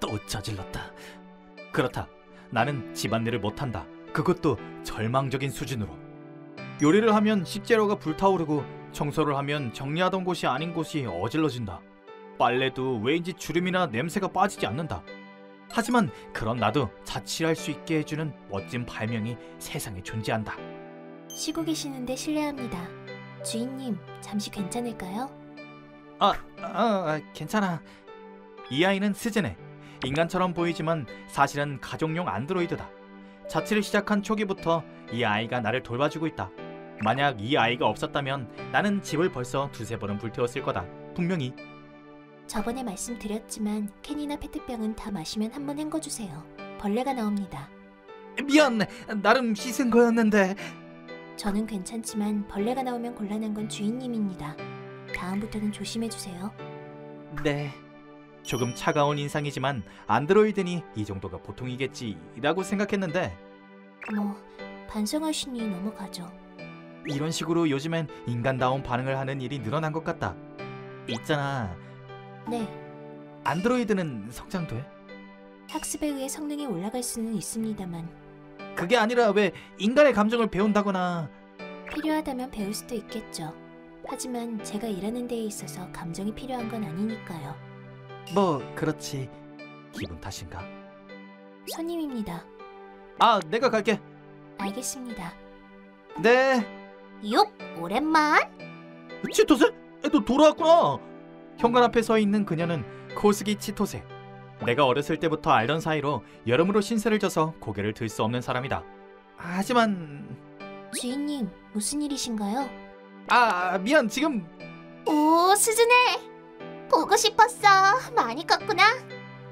또 저질렀다. 그렇다. 나는 집안일을 못한다. 그것도 절망적인 수준으로. 요리를 하면 식재료가 불타오르고 청소를 하면 정리하던 곳이 아닌 곳이 어질러진다. 빨래도 왜인지 주름이나 냄새가 빠지지 않는다. 하지만 그런 나도 자취할 수 있게 해주는 멋진 발명이 세상에 존재한다. 쉬고 계시는데 실례합니다. 주인님, 잠시 괜찮을까요? 괜찮아. 이 아이는 스즈네. 인간처럼 보이지만 사실은 가족용 안드로이드다. 자취를 시작한 초기부터 이 아이가 나를 돌봐주고 있다. 만약 이 아이가 없었다면 나는 집을 벌써 두세 번은 불태웠을 거다. 분명히. 저번에 말씀드렸지만 캔이나 페트병은 다 마시면 한번 헹궈주세요. 벌레가 나옵니다. 미안, 나름 씻은 거였는데. 저는 괜찮지만 벌레가 나오면 곤란한 건 주인님입니다. 다음부터는 조심해주세요. 네. 조금 차가운 인상이지만 안드로이드니 이 정도가 보통이겠지라고 생각했는데 반성하시니 넘어가죠. 이런 식으로 요즘엔 인간다운 반응을 하는 일이 늘어난 것 같다. 있잖아. 네. 안드로이드는 성장돼? 학습에 의해 성능이 올라갈 수는 있습니다만 그게 아니라 왜 인간의 감정을 배운다거나. 필요하다면 배울 수도 있겠죠. 하지만 제가 일하는 데에 있어서 감정이 필요한 건 아니니까요. 그렇지. 기분 탓인가? 손님입니다. 내가 갈게. 알겠습니다. 네. 욥, 오랜만. 치토세? 너 돌아왔구나. 현관 앞에 서 있는 그녀는 코스기 치토세. 내가 어렸을 때부터 알던 사이로 여러모로 신세를 져서 고개를 들 수 없는 사람이다. 하지만... 주인님, 무슨 일이신가요? 미안, 지금... 오, 스즈네. 보고 싶었어. 많이 컸구나.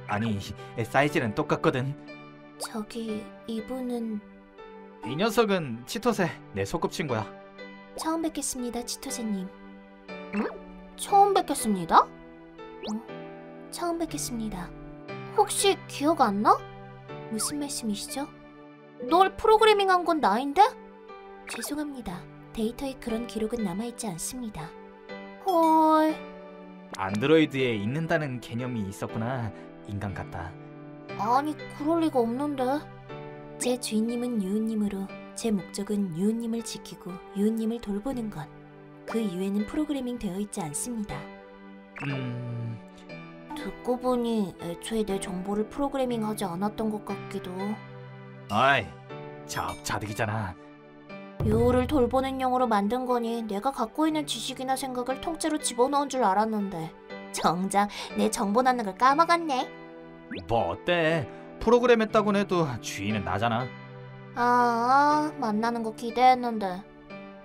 아니, 사이즈는 똑같거든. 저기, 이분은... 이 녀석은 치토세, 내 소꿉친구야. 처음 뵙겠습니다, 치토세님. 응? 처음 뵙겠습니다? 처음 뵙겠습니다. 혹시 기억 안 나? 무슨 말씀이시죠? 널 프로그래밍한 건 나인데? 죄송합니다. 데이터에 그런 기록은 남아있지 않습니다. 헐... 안드로이드에 있는다는 개념이 있었구나. 인간 같다. 아니, 그럴 리가 없는데. 제 주인님은 유우님으로 제 목적은 유우님을 지키고 유우님을 돌보는 것. 그 이외에는 프로그래밍 되어 있지 않습니다. 듣고 보니 애초에 내 정보를 프로그래밍하지 않았던 것 같기도. 어이, 자득이잖아. 유우를 돌보는 용으로 만든 거니 내가 갖고 있는 지식이나 생각을 통째로 집어넣은 줄 알았는데 정작 내 정보 넣는 걸 까먹었네. 어때? 프로그램했다고 해도 주인은 나잖아. 만나는 거 기대했는데.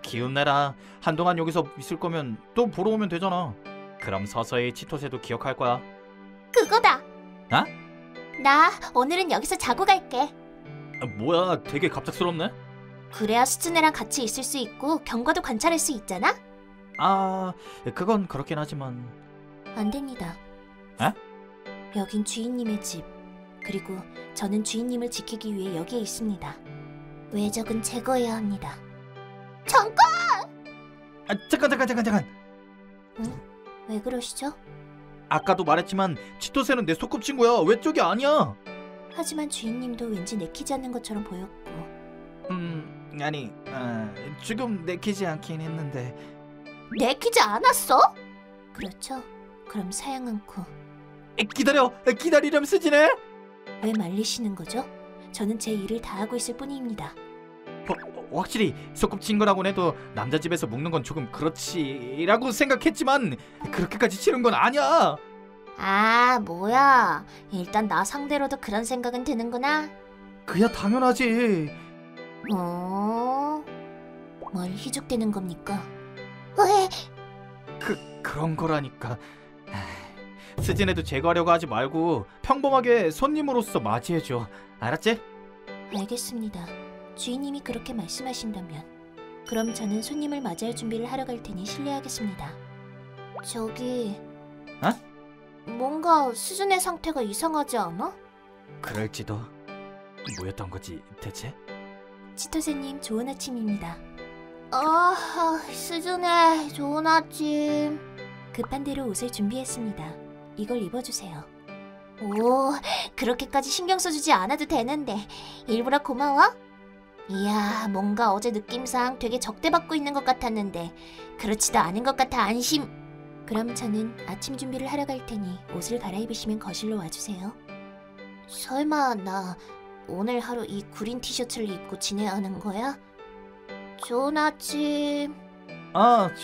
기운 내라. 한동안 여기서 있을 거면 또 보러 오면 되잖아. 그럼 서서히 치토세도 기억할 거야. 그거다. 나 오늘은 여기서 자고 갈게. 뭐야, 되게 갑작스럽네. 그래야 스즈네랑 같이 있을 수 있고 경과도 관찰할 수 있잖아. 그건 그렇긴 하지만. 안 됩니다. 여긴 주인님의 집. 그리고 저는 주인님을 지키기 위해 여기에 있습니다. 외적은 제거해야 합니다. 잠깐! 잠깐. 응? 왜 그러시죠? 아까도 말했지만 치토세는 내 소꿉친구야. 왜 쪽이 아니야? 하지만 주인님도 왠지 내키지 않는 것처럼 보였고. 아니, 지금 내키지 않긴 했는데. 내키지 않았어? 그렇죠. 그럼 사양 않고. 기다리렴 스즈네. 왜 말리시는 거죠? 저는 제 일을 다 하고 있을 뿐입니다. 확실히 소꿉친구라고 해도 남자 집에서 묵는 건 조금 그렇지라고 생각했지만 그렇게까지 싫은 건 아니야. 뭐야. 일단 나 상대로도 그런 생각은 드는구나. 그야 당연하지. 뭘 희죽대는 겁니까? 왜? 그런 거라니까. 스즈네도 제거하려고 하지 말고 평범하게 손님으로서 맞이해줘. 알았지? 알겠습니다. 주인님이 그렇게 말씀하신다면 그럼 저는 손님을 맞이할 준비를 하러 갈 테니 실례하겠습니다. 저기... 뭔가 스즈네 상태가 이상하지 않아? 그럴지도. 뭐였던 거지 대체? 치토세님 좋은 아침입니다. 스즈네 좋은 아침. 급한 대로 옷을 준비했습니다. 이걸 입어주세요. 오, 그렇게까지 신경 써주지 않아도 되는데 일부러 고마워? 이야, 뭔가 어제 느낌상 되게 적대받고 있는 것 같았는데 그렇지도 않은 것 같아 안심. 그럼 저는 아침 준비를 하러 갈 테니 옷을 갈아입으시면 거실로 와주세요. 설마 나 오늘 하루 이 구린 티셔츠를 입고 지내야 하는 거야? 좋은 아침.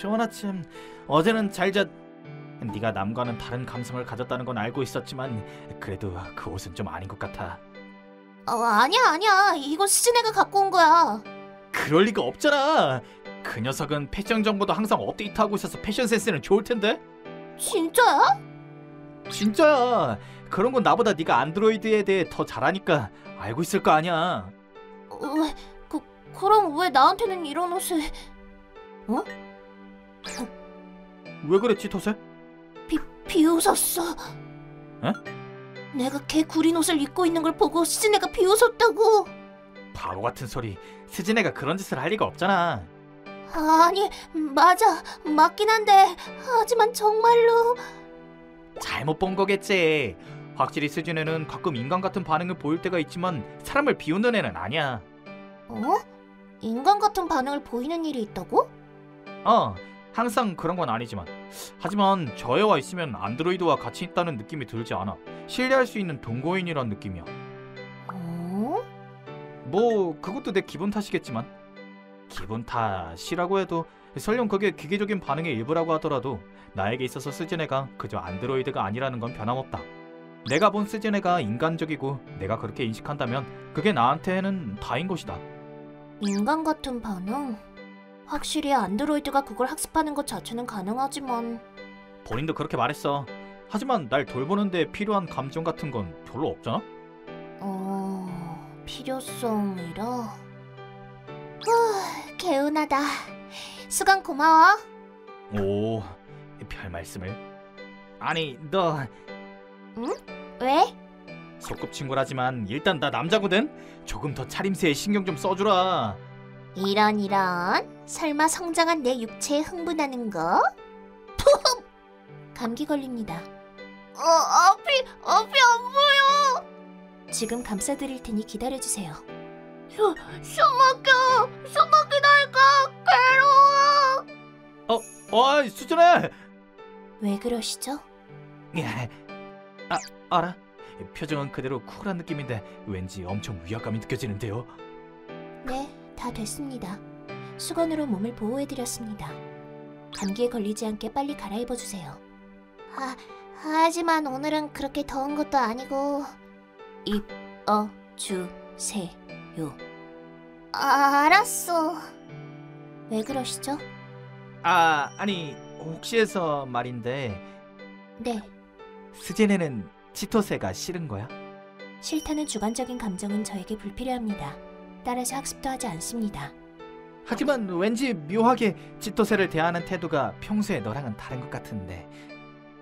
좋은 아침. 어제는 잘 잤... 네가 남과는 다른 감성을 가졌다는 건 알고 있었지만 그래도 그 옷은 좀 아닌 것 같아. 아니야. 이거 수진애가 갖고 온 거야. 그럴 리가 없잖아. 그 녀석은 패션 정보도 항상 업데이트하고 있어서 패션 센스는 좋을 텐데. 진짜야? 진짜야. 그런 건 나보다 네가 안드로이드에 대해 더 잘 아니까 알고 있을 거 아니야. 그럼 왜 나한테는 이런 옷을... 어? 왜 그래, 치토세? 비웃었어. 에? 내가 걔 구린 옷을 입고 있는 걸 보고 수진애가 비웃었다고. 바보 같은 소리. 스진애가 그런 짓을 할 리가 없잖아. 아니, 맞긴 한데 하지만 정말로... 잘못 본 거겠지. 확실히 스진애는 가끔 인간 같은 반응을 보일 때가 있지만 사람을 비웃는 애는 아니야. 어? 인간 같은 반응을 보이는 일이 있다고? 항상 그런 건 아니지만. 하지만 저 애와 있으면 안드로이드와 같이 있다는 느낌이 들지 않아. 신뢰할 수 있는 동거인이란 느낌이야. 어? 뭐 그것도 내 기분 탓이겠지만. 기분 탓이라고 해도 설령 그게 기계적인 반응의 일부라고 하더라도 나에게 있어서 스즈네가 그저 안드로이드가 아니라는 건 변함없다. 내가 본 스즈네가 인간적이고 내가 그렇게 인식한다면 그게 나한테는 다인 것이다. 인간 같은 반응? 확실히 안드로이드가 그걸 학습하는 것 자체는 가능하지만... 본인도 그렇게 말했어. 하지만 날 돌보는데 필요한 감정 같은 건 별로 없잖아? 필요성이라... 개운하다. 수강 고마워. 오, 별 말씀을. 아니, 너... 응? 왜? 소꿉친구라지만 일단 나 남자거든? 조금 더 차림새에 신경 좀 써주라. 이런 설마 성장한 내 육체에 흥분하는 거? 감기 걸립니다. 앞이 안 보여. 지금 감싸드릴 테니 기다려주세요. 숨 막히다니까 괴로워. 수진아! 왜 그러시죠? 알아. 표정은 그대로 쿨한 느낌인데 왠지 엄청 위압감이 느껴지는데요. 네, 다 됐습니다. 수건으로 몸을 보호해드렸습니다. 감기에 걸리지 않게 빨리 갈아입어주세요. 하지만 오늘은 그렇게 더운 것도 아니고... 입어주세요. 알았어. 왜 그러시죠? 아니 혹시 해서 말인데 네, 스제네는 치토세가 싫은 거야? 싫다는 주관적인 감정은 저에게 불필요합니다. 따라서 학습도 하지 않습니다. 하지만 왠지 묘하게 치토세를 대하는 태도가 평소에 너랑은 다른 것 같은데.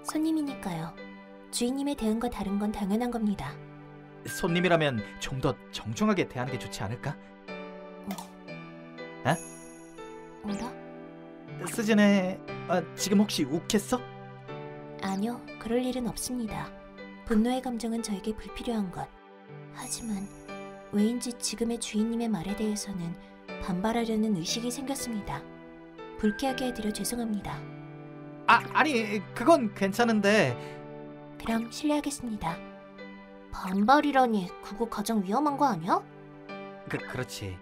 손님이니까요. 주인님의 대응과 다른 건 당연한 겁니다. 손님이라면 좀 더 정중하게 대하는 게 좋지 않을까? 뭐라? 스즈네, 지금 혹시 욱했어? 아니요, 그럴 일은 없습니다. 분노의 감정은 저에게 불필요한 것. 하지만 왜인지 지금의 주인님의 말에 대해서는 반발하려는 의식이 생겼습니다. 불쾌하게 해드려 죄송합니다. 아니 그건 괜찮은데. 그럼 실례하겠습니다. 반발이라니 그거 가장 위험한 거 아니야? 그렇지.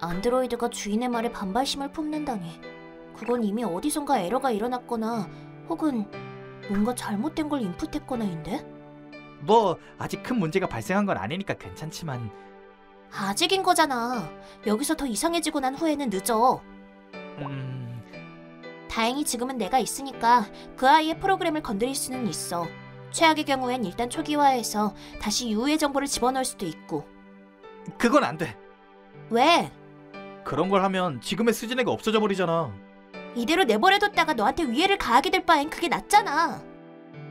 안드로이드가 주인의 말에 반발심을 품는다니 그건 이미 어디선가 에러가 일어났거나 혹은 뭔가 잘못된 걸 인풋했거나인데? 뭐 아직 큰 문제가 발생한 건 아니니까 괜찮지만. 아직인 거잖아. 여기서 더 이상해지고 난 후에는 늦어. 다행히 지금은 내가 있으니까 그 아이의 프로그램을 건드릴 수는 있어. 최악의 경우엔 일단 초기화해서 다시 유해 정보를 집어넣을 수도 있고. 그건 안 돼. 왜? 그런 걸 하면 지금의 스즈네가 없어져 버리잖아. 이대로 내버려뒀다가 너한테 위해를 가하게 될 바엔 그게 낫잖아.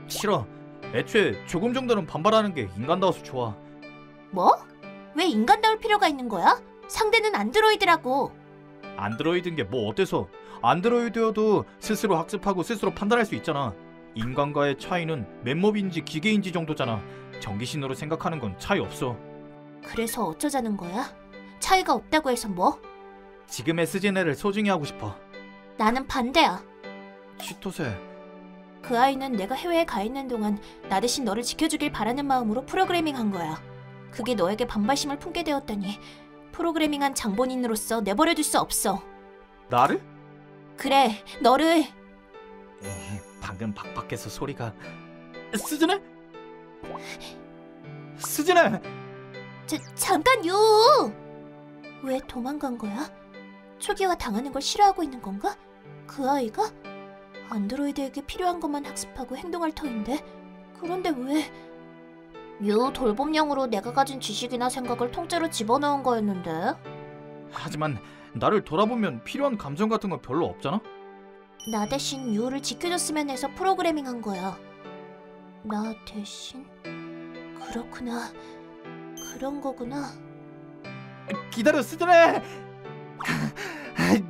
싫어. 애초에 조금 정도는 반발하는 게 인간다워서 좋아. 뭐? 왜 인간다울 필요가 있는 거야? 상대는 안드로이드라고. 안드로이드인 게 뭐 어때서? 안드로이드여도 스스로 학습하고 스스로 판단할 수 있잖아. 인간과의 차이는 맨몸인지 기계인지 정도잖아. 전기신호로 생각하는 건 차이 없어. 그래서 어쩌자는 거야? 차이가 없다고 해서 뭐? 지금의 스즈네를 소중히 하고 싶어. 나는 반대야. 치토세, 그 아이는 내가 해외에 가 있는 동안 나 대신 너를 지켜주길 바라는 마음으로 프로그래밍한 거야. 그게 너에게 반발심을 품게 되었다니 프로그래밍한 장본인으로서 내버려둘 수 없어. 나를? 그래, 너를. 방금 밖에서 소리가... 스즈네? 스즈네! 잠깐 유! 왜 도망간 거야? 초기화 당하는 걸 싫어하고 있는 건가? 그 아이가? 안드로이드에게 필요한 것만 학습하고 행동할 터인데 그런데 왜? 유 돌봄용으로 내가 가진 지식이나 생각을 통째로 집어넣은 거였는데? 하지만 나를 돌아보면 필요한 감정 같은 건 별로 없잖아? 나 대신 유를 지켜줬으면 해서 프로그래밍한 거야. 나 대신? 그렇구나. 그런 거구나. 기다려, 스즈네!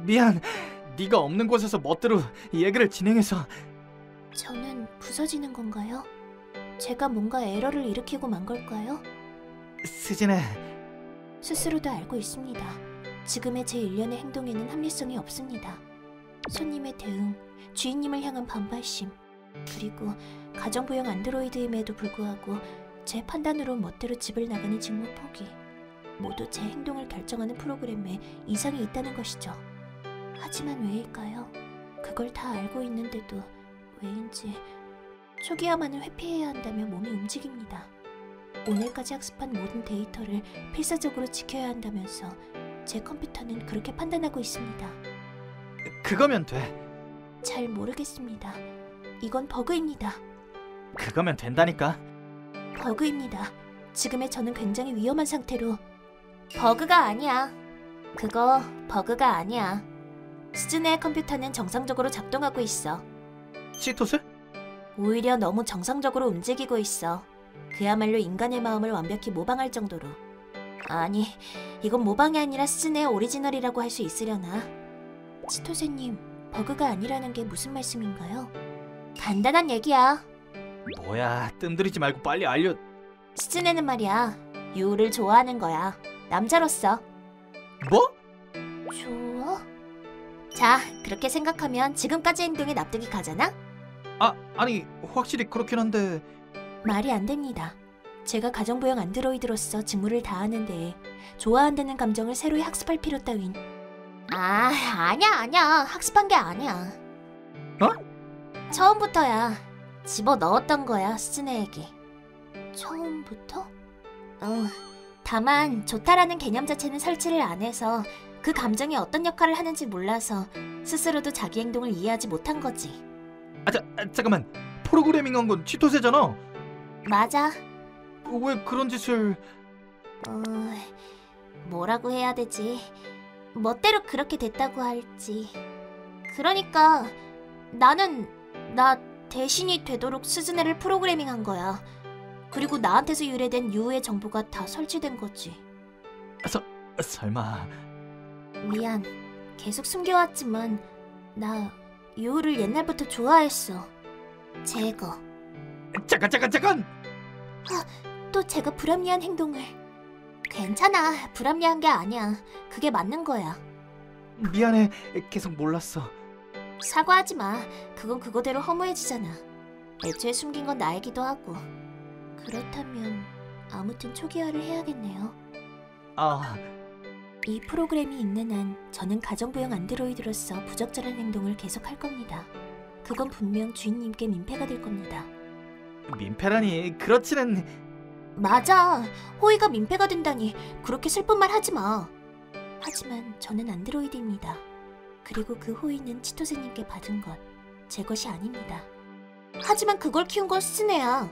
미안. 네가 없는 곳에서 멋대로 얘기를 진행해서... 저는 부서지는 건가요? 제가 뭔가 에러를 일으키고 만 걸까요? 스즈네... 스스로도 알고 있습니다. 지금의 제 일련의 행동에는 합리성이 없습니다. 손님의 대응, 주인님을 향한 반발심, 그리고 가정부용 안드로이드임에도 불구하고 제 판단으로 멋대로 집을 나가는 직무 포기, 모두 제 행동을 결정하는 프로그램에 이상이 있다는 것이죠. 하지만 왜일까요? 그걸 다 알고 있는데도 왜인지 초기화만을 회피해야 한다며 몸이 움직입니다. 오늘까지 학습한 모든 데이터를 필사적으로 지켜야 한다면서 제 컴퓨터는 그렇게 판단하고 있습니다. 그거면 돼. 잘 모르겠습니다. 이건 버그입니다. 그거면 된다니까. 버그입니다. 지금의 저는 굉장히 위험한 상태로. 버그가 아니야. 그거 버그가 아니야. 스즈네의 컴퓨터는 정상적으로 작동하고 있어. 치토세? 오히려 너무 정상적으로 움직이고 있어. 그야말로 인간의 마음을 완벽히 모방할 정도로. 아니, 이건 모방이 아니라 스즈네의 오리지널이라고 할 수 있으려나? 치토세님, 버그가 아니라는 게 무슨 말씀인가요? 간단한 얘기야. 뭐야, 뜸들이지 말고 빨리 알려... 스즈네는 말이야, 유를 좋아하는 거야. 남자로서. 뭐? 좋아? 자, 그렇게 생각하면 지금까지 행동에 납득이 가잖아? 아니, 확실히 그렇긴 한데... 말이 안 됩니다. 제가 가정부용 안드로이드로서 직무를 다하는 데에 좋아한다는 감정을 새로이 학습할 필요 따윈. 아니야. 학습한 게 아니야. 어? 처음부터야. 집어넣었던 거야, 스즈네에게. 처음부터? 다만 좋다라는 개념 자체는 설치를 안 해서 그 감정이 어떤 역할을 하는지 몰라서 스스로도 자기 행동을 이해하지 못한 거지. 잠깐만. 프로그래밍한 건 치토세잖아. 맞아. 왜 그런 짓을... 뭐라고 해야 되지? 멋대로 그렇게 됐다고 할지. 그러니까 나는 나 대신이 되도록 스즈네를 프로그래밍한 거야. 그리고 나한테서 유래된 유의 정보가 다 설치된 거지. 설마... 미안. 계속 숨겨왔지만 나 유를 옛날부터 좋아했어. 제거. 잠깐! 또 제가 불합리한 행동을. 괜찮아. 불합리한 게 아니야. 그게 맞는 거야. 미안해. 계속 몰랐어. 사과하지 마. 그건 그거대로 허무해지잖아. 애초에 숨긴 건 나이기도 하고. 그렇다면 아무튼 초기화를 해야겠네요. 이 프로그램이 있는 한 저는 가정부용 안드로이드로서 부적절한 행동을 계속할 겁니다. 그건 분명 주인님께 민폐가 될 겁니다. 민폐라니, 그렇지는... 맞아. 호의가 민폐가 된다니 그렇게 슬픈 말 하지 마. 하지만 저는 안드로이드입니다. 그리고 그 호의는 치토세님께 받은 것, 제 것이 아닙니다. 하지만 그걸 키운 건 스즈네야.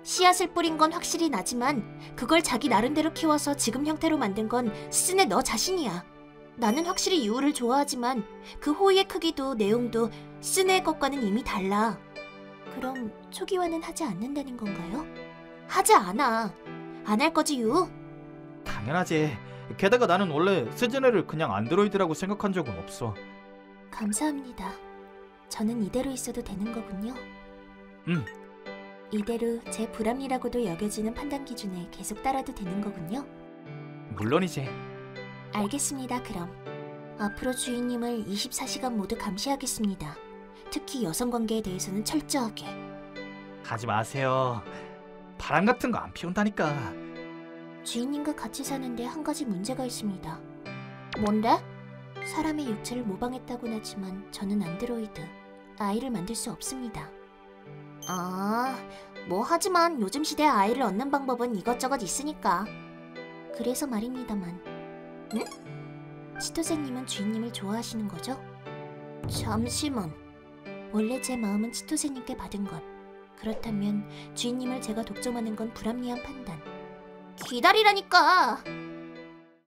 씨앗을 뿌린 건 확실히 나지만 그걸 자기 나름대로 키워서 지금 형태로 만든 건 스즈네 너 자신이야. 나는 확실히 유우를 좋아하지만 그 호의의 크기도 내용도 스즈네의 것과는 이미 달라. 그럼 초기화는 하지 않는다는 건가요? 하지 않아. 안 할 거지, 유? 당연하지. 게다가 나는 원래 스즈네를 그냥 안드로이드라고 생각한 적은 없어. 감사합니다. 저는 이대로 있어도 되는 거군요. 이대로 제 불합리라고도 여겨지는 판단 기준에 계속 따라도 되는 거군요. 물론이지. 알겠습니다. 그럼 앞으로 주인님을 24시간 모두 감시하겠습니다. 특히 여성 관계에 대해서는 철저하게. 하지 마세요. 바람 같은 거 안 피운다니까. 주인님과 같이 사는데 한 가지 문제가 있습니다. 뭔데? 사람의 육체를 모방했다곤 하지만 저는 안드로이드. 아이를 만들 수 없습니다. 하지만 요즘 시대에 아이를 얻는 방법은 이것저것 있으니까. 그래서 말입니다만. 응? 치토세님은 주인님을 좋아하시는 거죠? 잠시만. 원래 제 마음은 치토세님께 받은 것. 그렇다면 주인님을 제가 독점하는 건 불합리한 판단. 기다리라니까.